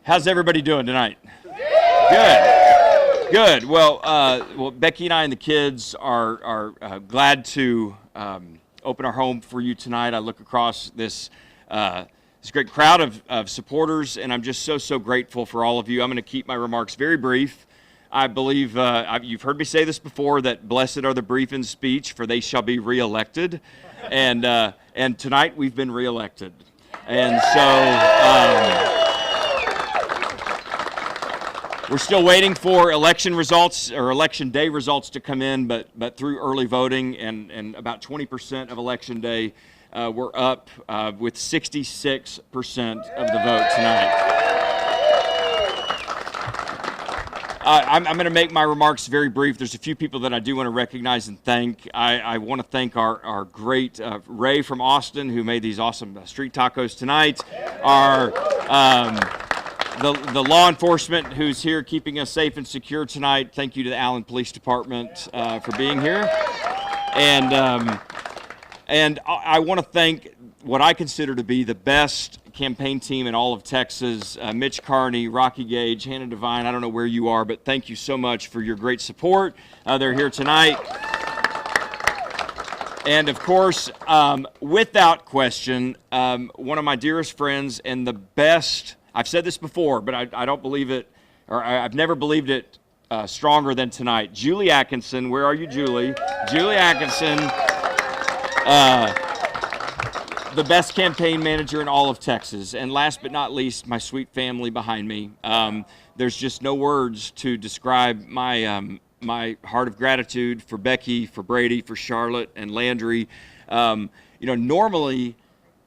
How's everybody doing tonight? Good. Good. Well, Becky and I and the kids are glad to open our home for you tonight. I look across this great crowd of supporters, and I'm just so grateful for all of you. I'm going to keep my remarks very brief. I believe you've heard me say this before, that blessed are the brief in speech, for they shall be reelected. And tonight we've been reelected. And so we're still waiting for election results or election day results to come in, but through early voting and about 20% of election day, we're up with 66% of the vote tonight. I'm going to make my remarks very brief. There's a few people that I do want to recognize and thank. I want to thank our great Ray from Austin, who made these awesome street tacos tonight. The law enforcement who's here keeping us safe and secure tonight. Thank you to the Allen Police Department for being here. And I want to thank what I consider to be the best campaign team in all of Texas, Mitch Carney, Rocky Gage, Hannah Devine. I don't know where you are, but thank you so much for your great support. They're here tonight. And of course, without question, one of my dearest friends and the best, I've said this before, but I don't believe it, or I've never believed it stronger than tonight. Julie Atkinson, where are you, Julie? Julie Atkinson, the best campaign manager in all of Texas. And last but not least, my sweet family behind me. There's just no words to describe my my heart of gratitude for Becky, for Brady, for Charlotte, and Landry. Normally,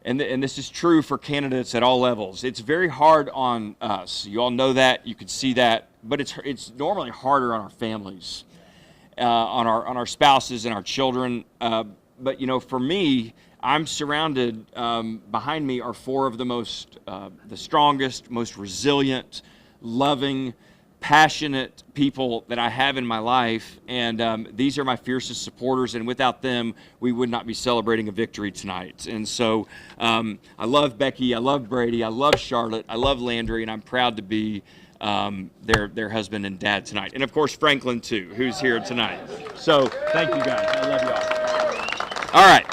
and this is true for candidates at all levels, it's very hard on us. You all know that, you can see that, but it's normally harder on our families, on our spouses and our children. But for me, I'm surrounded, behind me are four of the strongest, most resilient, loving, passionate people that I have in my life, and these are my fiercest supporters, and without them, we would not be celebrating a victory tonight. And so I love Becky, I love Brady, I love Charlotte, I love Landry, and I'm proud to be their husband and dad tonight. And of course, Franklin too, who's here tonight. So thank you guys, I love y'all. All right.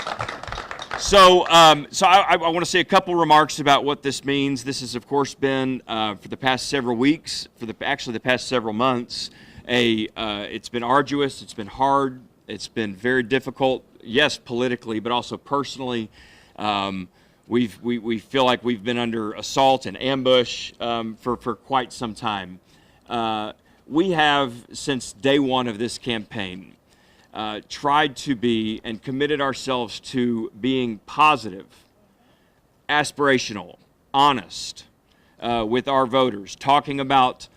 So I want to say a couple remarks about what this means. This has, of course, been for the past several weeks, actually the past several months. It's been arduous. It's been hard. It's been very difficult. Yes, politically, but also personally. We feel like we've been under assault and ambush for quite some time. We have, since day one of this campaign, tried to be and committed ourselves to being positive, aspirational, honest with our voters, talking about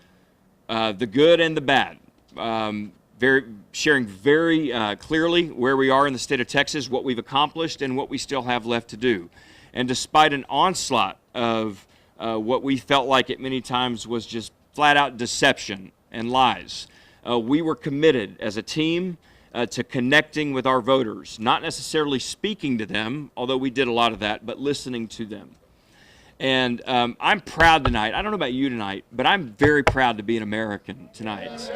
the good and the bad, sharing very clearly where we are in the state of Texas, what we've accomplished, and what we still have left to do. And despite an onslaught of what we felt like at many times was just flat-out deception and lies, we were committed as a team to connecting with our voters, not necessarily speaking to them, although we did a lot of that, but listening to them. And I'm proud tonight. I don't know about you tonight, but I'm very proud to be an American tonight.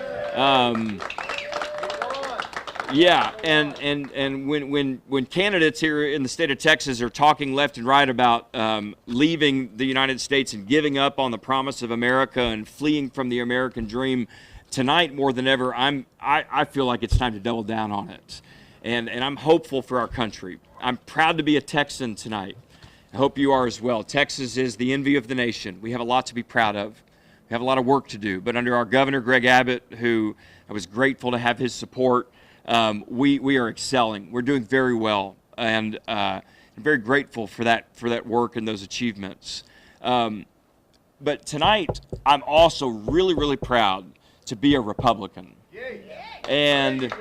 Yeah, and when candidates here in the state of Texas are talking left and right about leaving the United States and giving up on the promise of America and fleeing from the American dream, tonight, more than ever, I feel like it's time to double down on it. And I'm hopeful for our country. I'm proud to be a Texan tonight. I hope you are as well. Texas is the envy of the nation. We have a lot to be proud of. We have a lot of work to do. But under our governor, Greg Abbott, who I was grateful to have his support, we are excelling. We're doing very well. And I'm very grateful for that work and those achievements. But tonight, I'm also really proud to be a Republican. And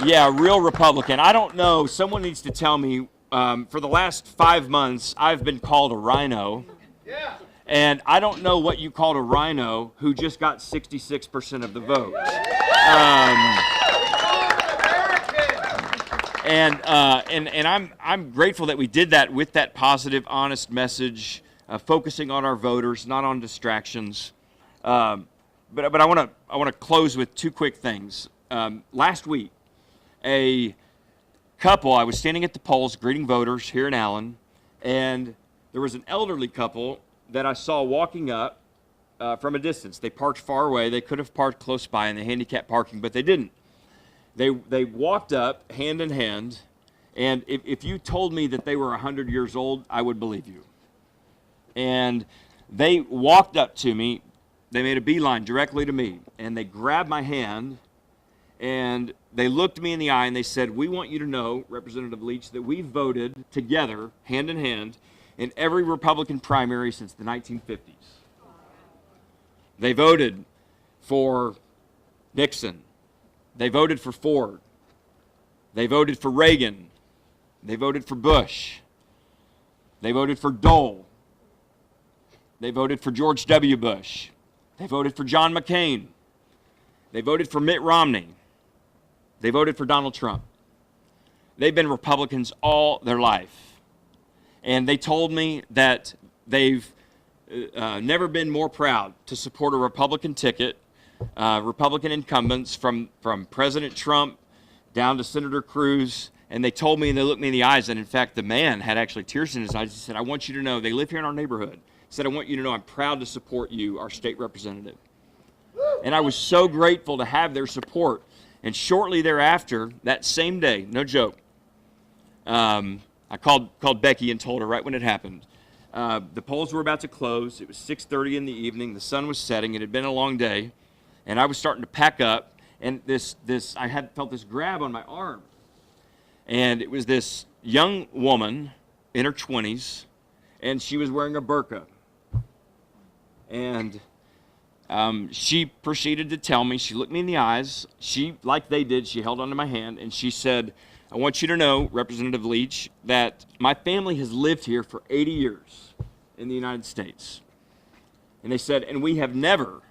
yeah, a real Republican. I don't know, someone needs to tell me, for the last 5 months, I've been called a rhino. And I don't know what you called a rhino who just got 66% of the vote. And I'm grateful that we did that with that positive, honest message focusing on our voters, not on distractions. But I want to close with two quick things. Last week, a couple, I was standing at the polls greeting voters here in Allen, and there was an elderly couple that I saw walking up from a distance. They parked far away. They could have parked close by in the handicap parking, but they didn't. They walked up hand in hand, and if you told me that they were 100 years old, I would believe you. And they walked up to me. They made a beeline directly to me, and they grabbed my hand, and they looked me in the eye, and they said, "We want you to know, Representative Leach, that we voted together, hand in hand, in every Republican primary since the 1950s. They voted for Nixon. They voted for Ford. They voted for Reagan. They voted for Bush. They voted for Dole. They voted for George W. Bush. They voted for John McCain. They voted for Mitt Romney. They voted for Donald Trump. They've been Republicans all their life. And they told me that they've never been more proud to support a Republican ticket, Republican incumbents from President Trump down to Senator Cruz. And they told me, and they looked me in the eyes, and in fact, the man had actually tears in his eyes. He said, "I want you to know, they live here in our neighborhood. He said, I want you to know I'm proud to support you, our state representative." And I was so grateful to have their support. And shortly thereafter, that same day, no joke, I called Becky and told her right when it happened. The polls were about to close. It was 6:30 in the evening. The sun was setting. It had been a long day. And I was starting to pack up. And I had felt this grab on my arm. And it was this young woman in her 20s. And she was wearing a burqa. And she proceeded to tell me, she looked me in the eyes, like they did, she held onto my hand, and she said, "I want you to know, Representative Leach, that my family has lived here for 80 years in the United States." And they said, "And we have never,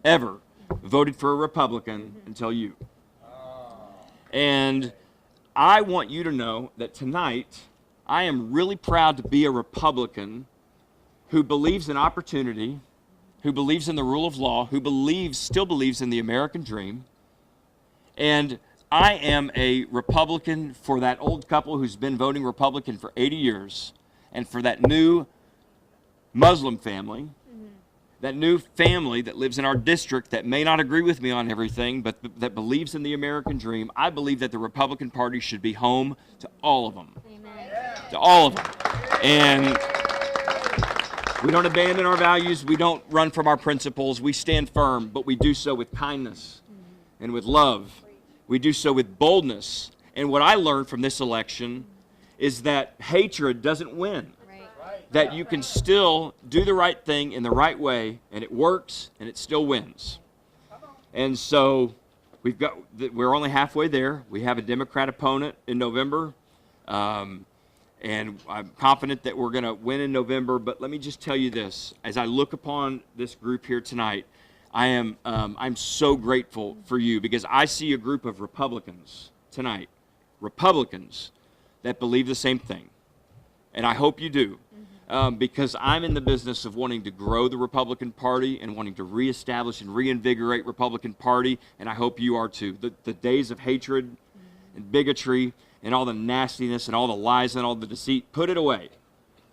ever voted for a Republican until you." And I want you to know that tonight, I am really proud to be a Republican who believes in opportunity, who believes in the rule of law, who still believes in the American dream. And I am a Republican for that old couple who's been voting Republican for 80 years, and for that new Muslim family, that new family that lives in our district that may not agree with me on everything, but that believes in the American dream. I believe that the Republican Party should be home to all of them. Amen. To all of them. And we don't abandon our values. We don't run from our principles. We stand firm, but we do so with kindness and with love. We do so with boldness. And what I learned from this election is that hatred doesn't win. Right. That you can still do the right thing in the right way, and it works, and it still wins. And so we're only halfway there. We have a Democrat opponent in November. And I'm confident that we're going to win in November. But let me just tell you this: as I look upon this group here tonight, I'm so grateful for you, because I see a group of Republicans tonight, Republicans that believe the same thing, and I hope you do, because I'm in the business of wanting to grow the Republican Party and wanting to reestablish and reinvigorate Republican Party, and I hope you are too. The days of hatred and bigotry and all the nastiness and all the lies and all the deceit, put it away.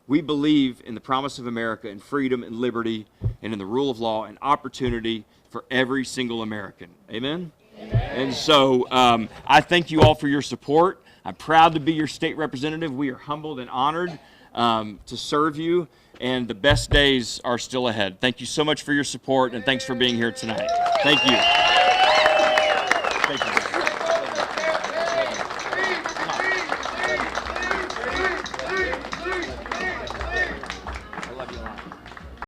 We believe in the promise of America and freedom and liberty and in the rule of law and opportunity for every single American. Amen? Amen. And so I thank you all for your support. I'm proud to be your state representative. We are humbled and honored to serve you, and the best days are still ahead. Thank you so much for your support, and thanks for being here tonight. Thank you.